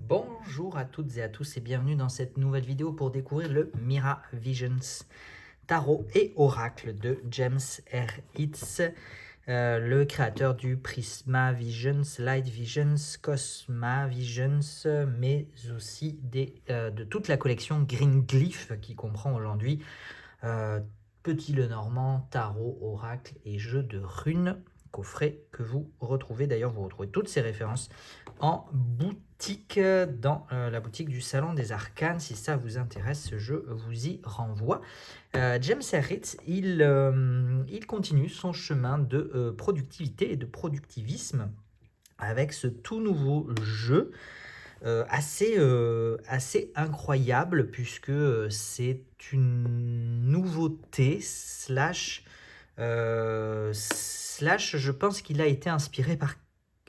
Bonjour à toutes et à tous et bienvenue dans cette nouvelle vidéo pour découvrir le Mira Visions Tarot et Oracle de James R. Hitz, le créateur du Prisma Visions, Light Visions, Cosma Visions, mais aussi de toute la collection Green Glyph qui comprend aujourd'hui Petit Lenormand, Tarot, Oracle et jeux de runes, coffret que vous retrouvez. D'ailleurs, vous retrouvez toutes ces références en boutique, dans la boutique du Salon des Arcanes. Si ça vous intéresse, je vous y renvoie. James R. Hitz, il continue son chemin de productivité et de productivisme avec ce tout nouveau jeu assez incroyable puisque c'est une nouveauté slash je pense qu'il a été inspiré par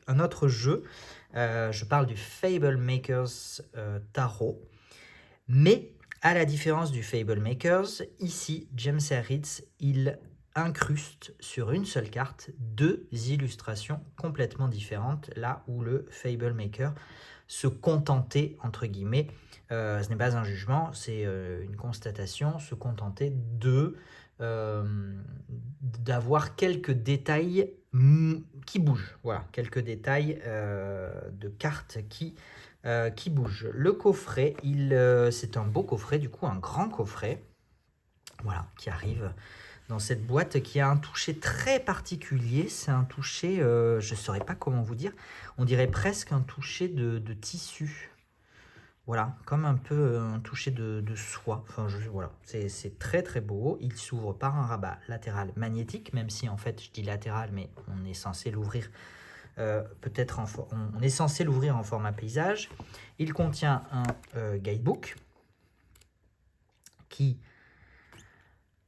un autre jeu. Je parle du Fable Makers Tarot, mais à la différence du Fable Makers, ici James R. Hitz, il incruste sur une seule carte deux illustrations complètement différentes, là où le Fable Maker se contentait, entre guillemets, ce n'est pas un jugement, c'est une constatation, se contenter d'avoir quelques détails qui bougent, voilà, quelques détails de cartes qui bougent. Le coffret, c'est un beau coffret, du coup un grand coffret, voilà, qui arrive dans cette boîte qui a un toucher très particulier. C'est un toucher, je ne saurais pas comment vous dire, on dirait presque un toucher de tissu. Voilà, comme un peu un toucher de soie. Enfin, voilà, c'est très très beau. Il s'ouvre par un rabat latéral magnétique, même si en fait je dis latéral, mais on est censé l'ouvrir peut-être on est censé l'ouvrir en format paysage. Il contient un guidebook qui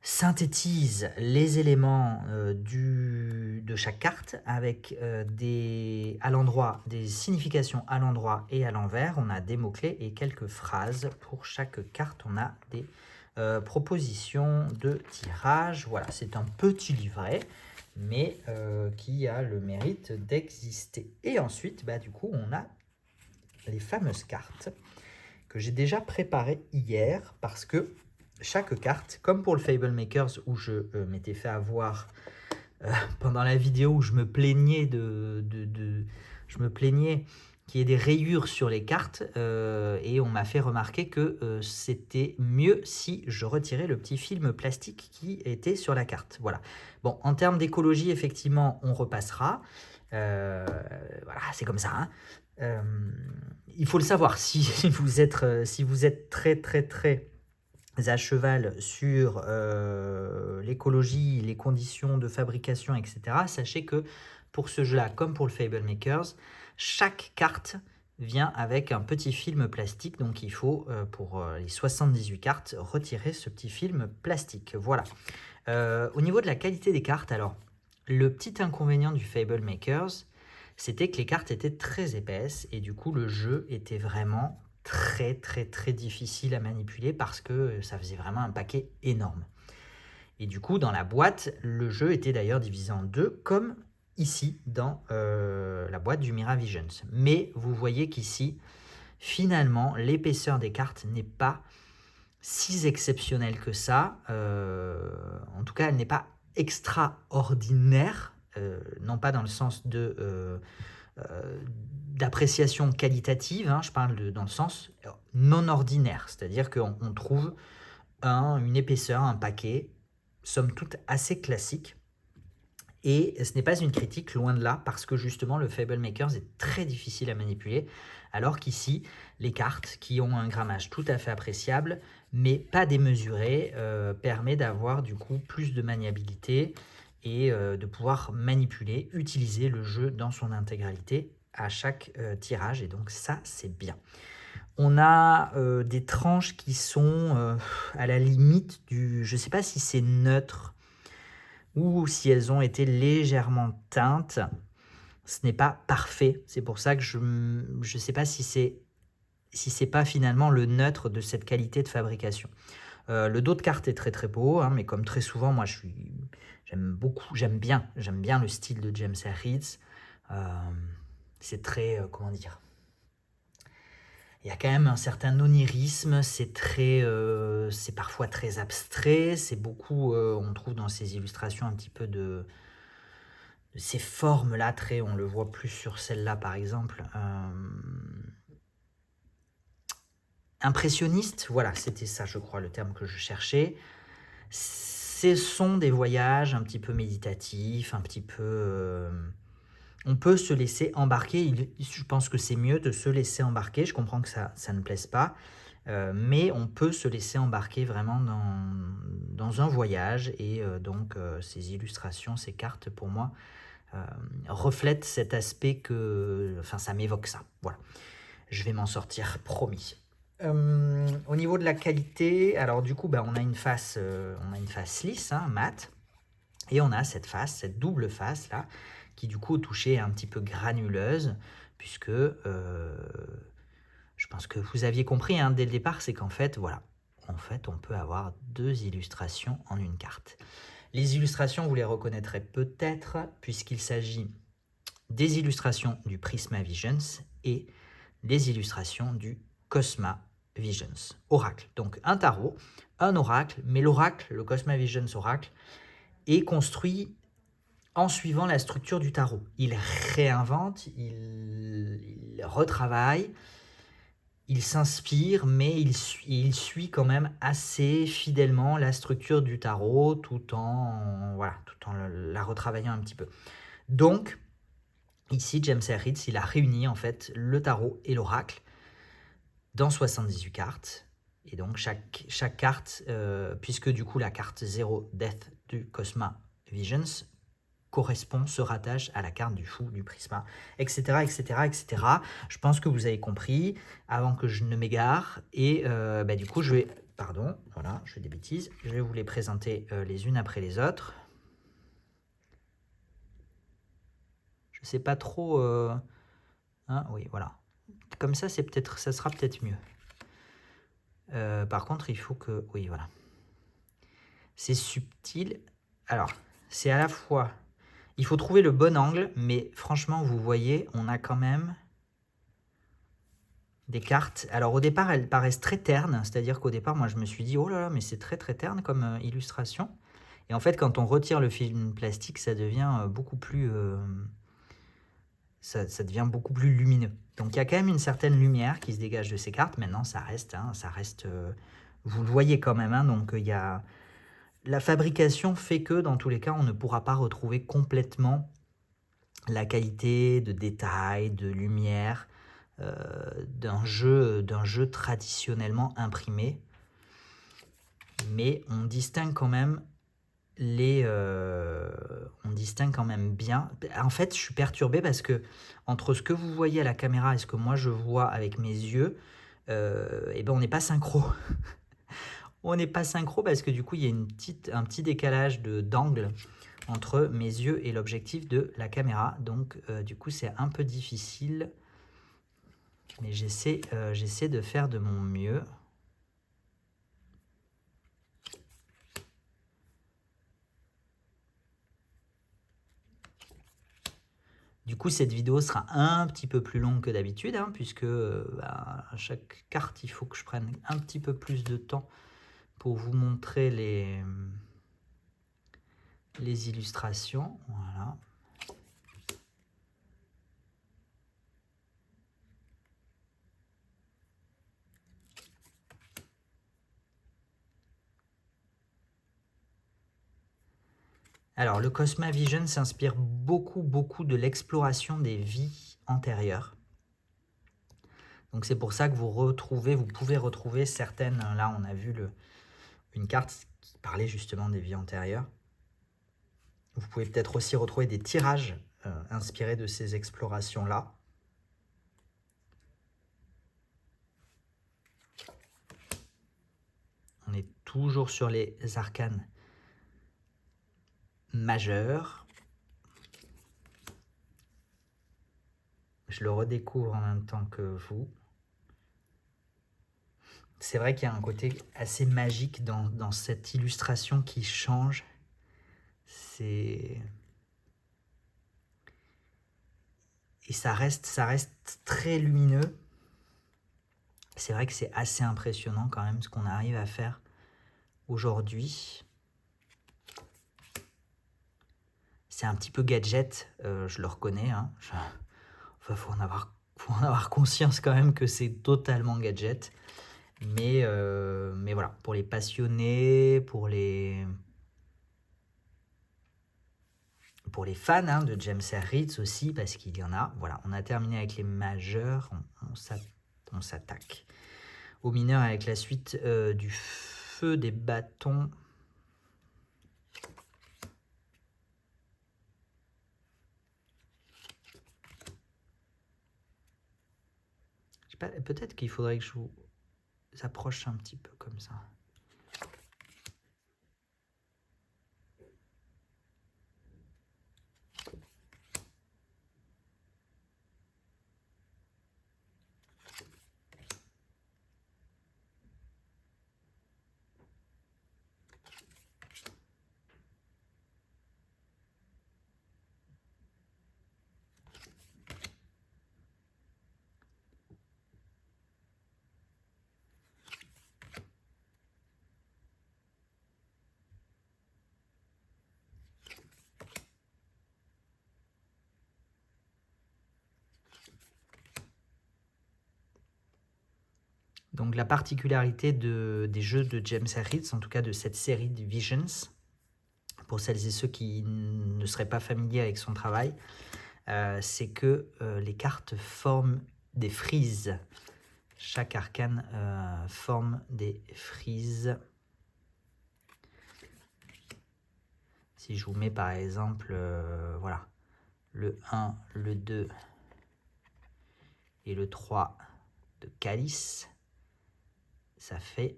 synthétise les éléments de chaque carte avec à l'endroit des significations à l'endroit et à l'envers. On a des mots-clés et quelques phrases pour chaque carte. On a des propositions de tirage. Voilà, c'est un petit livret, mais qui a le mérite d'exister. Et ensuite, du coup, on a les fameuses cartes que j'ai déjà préparées hier parce que chaque carte, comme pour le Fable Makers où je m'étais fait avoir pendant la vidéo où je me plaignais je me plaignais qu'il y ait des rayures sur les cartes et on m'a fait remarquer que c'était mieux si je retirais le petit film plastique qui était sur la carte. Voilà. Bon, en termes d'écologie, effectivement, on repassera. Voilà, c'est comme ça. Hein. Il faut le savoir, si vous êtes très très très à cheval sur l'écologie, les conditions de fabrication, etc., sachez que pour ce jeu-là, comme pour le Fable Makers, chaque carte vient avec un petit film plastique, donc il faut, pour les 78 cartes, retirer ce petit film plastique. Voilà. Au niveau de la qualité des cartes, alors, le petit inconvénient du Fable Makers, c'était que les cartes étaient très épaisses, et du coup, le jeu était vraiment très très très difficile à manipuler parce que ça faisait vraiment un paquet énorme. Et du coup, dans la boîte, le jeu était d'ailleurs divisé en deux, comme ici dans la boîte du Mira Visions. Mais vous voyez qu'ici, finalement, l'épaisseur des cartes n'est pas si exceptionnelle que ça. En tout cas, elle n'est pas extraordinaire, non pas dans le sens d'appréciation qualitative, hein, je parle dans le sens non ordinaire, c'est-à-dire qu'on trouve une épaisseur, un paquet, somme toute assez classique. Et ce n'est pas une critique, loin de là, parce que justement le Fable Makers est très difficile à manipuler, alors qu'ici, les cartes, qui ont un grammage tout à fait appréciable, mais pas démesuré, permet d'avoir du coup plus de maniabilité et de pouvoir manipuler, utiliser le jeu dans son intégralité à chaque tirage, et donc ça, c'est bien. On a des tranches qui sont à la limite du... Je ne sais pas si c'est neutre ou si elles ont été légèrement teintes. Ce n'est pas parfait. C'est pour ça que je ne sais pas si c'est pas finalement le neutre de cette qualité de fabrication. Le dos de carte est très très beau, hein, mais comme très souvent, moi j'aime bien le style de James R. Hitz. C'est très, comment dire, Il y a quand même un certain onirisme, c'est parfois très abstrait, c'est beaucoup, on trouve dans ces illustrations un petit peu de ces formes-là, très, on le voit plus sur celle-là par exemple, impressionniste, voilà, c'était ça je crois le terme que je cherchais. Ce sont des voyages un petit peu méditatifs, un petit peu... on peut se laisser embarquer, je pense que c'est mieux de se laisser embarquer, je comprends que ça ne plaise pas, mais on peut se laisser embarquer vraiment dans un voyage, et donc ces illustrations, ces cartes pour moi, reflètent cet aspect enfin ça m'évoque ça, voilà. Je vais m'en sortir, promis. Au niveau de la qualité, alors du coup, on a une face lisse, hein, mat, et on a cette double face là, qui du coup au toucher est un petit peu granuleuse, puisque je pense que vous aviez compris hein, dès le départ, c'est qu'en fait, voilà, en fait, on peut avoir 2 illustrations en une carte. Les illustrations, vous les reconnaîtrez peut-être, puisqu'il s'agit des illustrations du Prisma Visions et des illustrations du Cosma Visions Oracle. Donc un tarot, un oracle, mais l'oracle, le Cosma Visions Oracle, est construit en suivant la structure du tarot. Il réinvente, il retravaille, il s'inspire, mais il suit quand même assez fidèlement la structure du tarot, tout en la retravaillant un petit peu. Donc, ici, James Herritz, il a réuni en fait le tarot et l'oracle dans 78 cartes. Et donc, chaque carte, puisque du coup, la carte 0, Death du Cosma Visions, correspond, se rattache à la carte du fou, du prisma, etc., etc., etc. Je pense que vous avez compris, avant que je ne m'égare. Et du coup, pardon, voilà, je fais des bêtises. Je vais vous les présenter les unes après les autres. Je sais pas trop... hein, oui, voilà. Comme ça, ça sera peut-être mieux. Par contre, il faut que... Oui, voilà. C'est subtil. Alors, c'est à la fois... Il faut trouver le bon angle, mais franchement, vous voyez, on a quand même des cartes. Alors au départ, elles paraissent très ternes, c'est-à-dire qu'au départ, moi, je me suis dit, oh là là, mais c'est très très terne comme illustration. Et en fait, quand on retire le film plastique, ça devient beaucoup plus... ça devient beaucoup plus lumineux. Donc il y a quand même une certaine lumière qui se dégage de ces cartes. Maintenant, ça reste... vous le voyez quand même, hein, donc il y a... La fabrication fait que, dans tous les cas, on ne pourra pas retrouver complètement la qualité de détail, de lumière d'un jeu traditionnellement imprimé. Mais on distingue quand même on distingue quand même bien. En fait, je suis perturbé parce que entre ce que vous voyez à la caméra et ce que moi je vois avec mes yeux, on n'est pas synchro. On n'est pas synchro parce que du coup, il y a un petit décalage d'angle entre mes yeux et l'objectif de la caméra. Donc, du coup, c'est un peu difficile. Mais j'essaie de faire de mon mieux. Du coup, cette vidéo sera un petit peu plus longue que d'habitude, hein, puisque à chaque carte, il faut que je prenne un petit peu plus de temps pour vous montrer les illustrations. Voilà. Alors, le Cosma Vision s'inspire beaucoup de l'exploration des vies antérieures. Donc, c'est pour ça que vous pouvez retrouver certaines... Là, on a vu une carte qui parlait justement des vies antérieures. Vous pouvez peut-être aussi retrouver des tirages inspirés de ces explorations-là. On est toujours sur les arcanes majeurs. Je le redécouvre en même temps que vous. C'est vrai qu'il y a un côté assez magique dans cette illustration qui change. Et ça reste très lumineux. C'est vrai que c'est assez impressionnant quand même ce qu'on arrive à faire aujourd'hui. C'est un petit peu gadget, je le reconnais, hein. Enfin, faut en avoir conscience quand même que c'est totalement gadget. Mais voilà, pour les passionnés, pour les fans hein, de James R. Reeds aussi, parce qu'il y en a. Voilà, on a terminé avec les majeurs, on s'attaque aux mineurs avec la suite du feu des bâtons. Je sais pas, peut-être qu'il faudrait que je vous approche un petit peu comme ça. Donc la particularité des jeux de James R. Reeds, en tout cas de cette série de Visions, pour celles et ceux qui ne seraient pas familiers avec son travail, c'est que les cartes forment des frises. Chaque arcane forme des frises. Si je vous mets par exemple, voilà, le 1, le 2 et le 3 de calice, ça fait...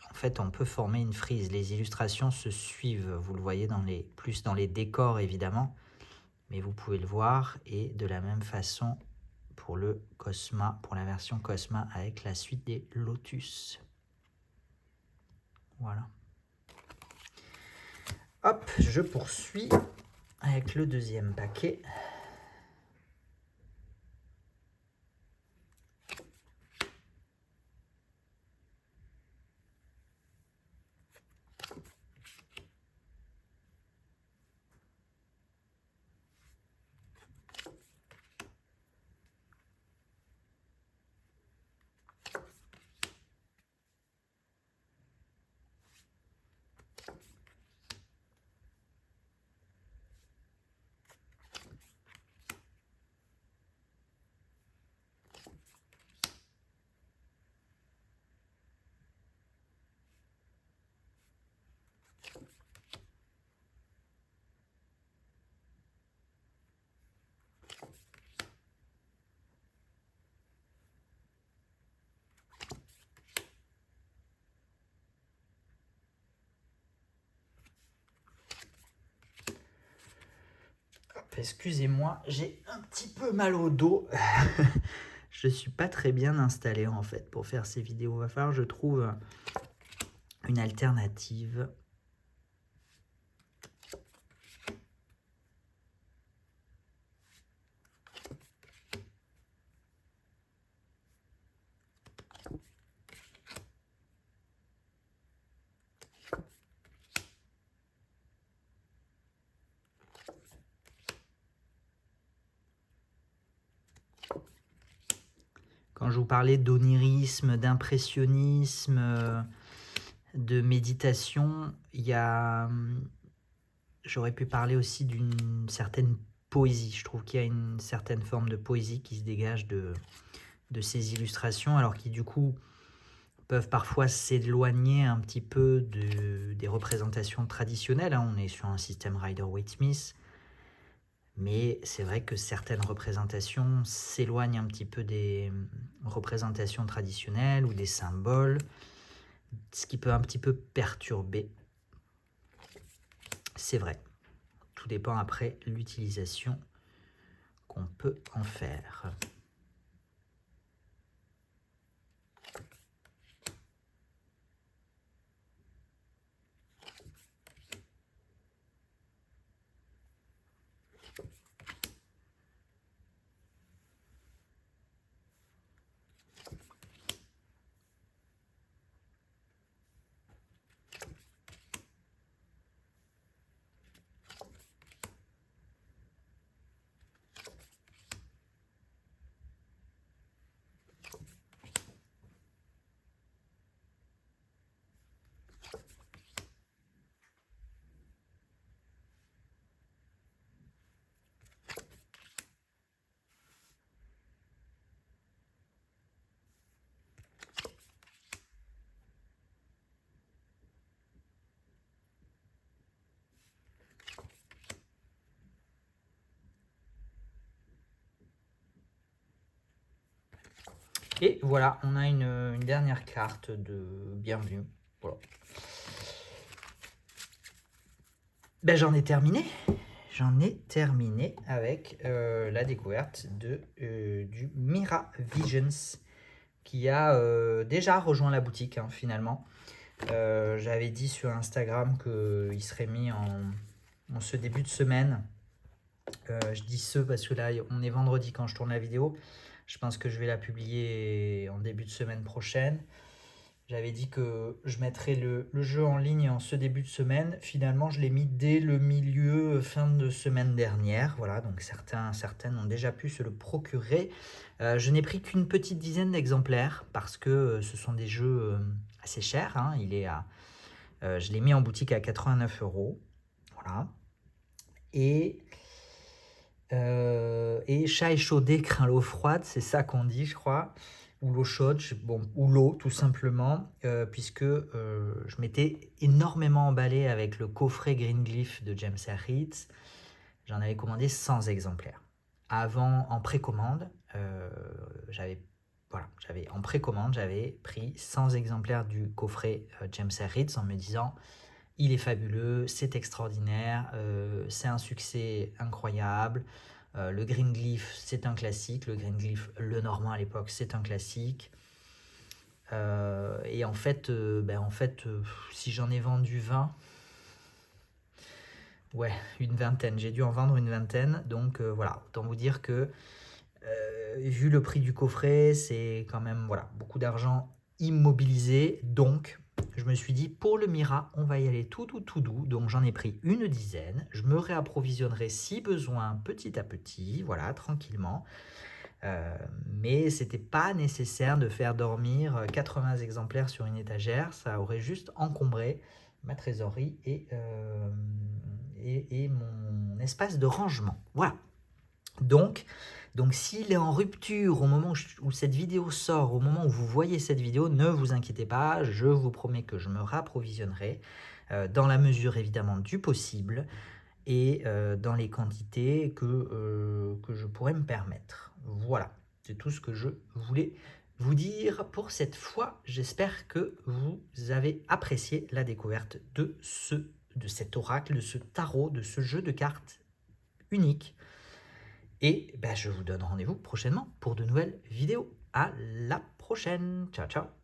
En fait, on peut former une frise. Les illustrations se suivent, vous le voyez plus dans les décors évidemment, mais vous pouvez le voir. Et de la même façon pour le Cosma, pour la version Cosma avec la suite des Lotus. Voilà. Hop, je poursuis avec le deuxième paquet. Excusez-moi, j'ai un petit peu mal au dos. Je ne suis pas très bien installé en fait pour faire ces vidéos. Il va falloir que je trouve une alternative. Quand je vous parlais d'onirisme, d'impressionnisme, de méditation, j'aurais pu parler aussi d'une certaine poésie. Je trouve qu'il y a une certaine forme de poésie qui se dégage de ces illustrations, alors qui du coup peuvent parfois s'éloigner un petit peu des représentations traditionnelles. On est sur un système Rider-Waite-Smith, mais c'est vrai que certaines représentations s'éloignent un petit peu des représentations traditionnelles ou des symboles, ce qui peut un petit peu perturber. C'est vrai. Tout dépend après l'utilisation qu'on peut en faire. Et voilà, on a une dernière carte de bienvenue. Voilà. Ben, j'en ai terminé. J'en ai terminé avec la découverte du Mira Visions qui a déjà rejoint la boutique finalement. J'avais dit sur Instagram qu'il serait mis en ce début de semaine. Je dis ce parce que là on est vendredi quand je tourne la vidéo. Je pense que je vais la publier en début de semaine prochaine. J'avais dit que je mettrais le jeu en ligne en ce début de semaine. Finalement, je l'ai mis dès le milieu, fin de semaine dernière. Voilà, donc certaines ont déjà pu se le procurer. Je n'ai pris qu'une petite dizaine d'exemplaires parce que ce sont des jeux assez chers. Hein. Je l'ai mis en boutique à 89 €. Voilà. Et chat échaudé craint l'eau froide, c'est ça qu'on dit, je crois. Ou l'eau chaude, bon, ou l'eau tout simplement, puisque je m'étais énormément emballé avec le coffret Greenglyph de James Herritz. J'en avais commandé 100 exemplaires. Avant, en précommande, j'avais pris 100 exemplaires du coffret James Herritz en me disant il est fabuleux, c'est extraordinaire, c'est un succès incroyable. Le Greenglyph, c'est un classique. Le Greenglyph, le normand à l'époque, c'est un classique. Et en fait, si j'en ai vendu 20, ouais, une vingtaine. J'ai dû en vendre une vingtaine. Donc voilà, autant vous dire que vu le prix du coffret, c'est quand même beaucoup d'argent immobilisé. Donc je me suis dit, pour le Mira, on va y aller tout doux. Donc j'en ai pris une dizaine. Je me réapprovisionnerai si besoin petit à petit, voilà, tranquillement. Mais c'était pas nécessaire de faire dormir 80 exemplaires sur une étagère. Ça aurait juste encombré ma trésorerie et mon espace de rangement. Voilà. Donc s'il est en rupture au moment où cette vidéo sort, au moment où vous voyez cette vidéo, ne vous inquiétez pas, je vous promets que je me rapprovisionnerai dans la mesure évidemment du possible et dans les quantités que je pourrais me permettre. Voilà, c'est tout ce que je voulais vous dire pour cette fois. J'espère que vous avez apprécié la découverte de cet oracle, de ce tarot, de ce jeu de cartes unique. Et je vous donne rendez-vous prochainement pour de nouvelles vidéos. À la prochaine. Ciao, ciao.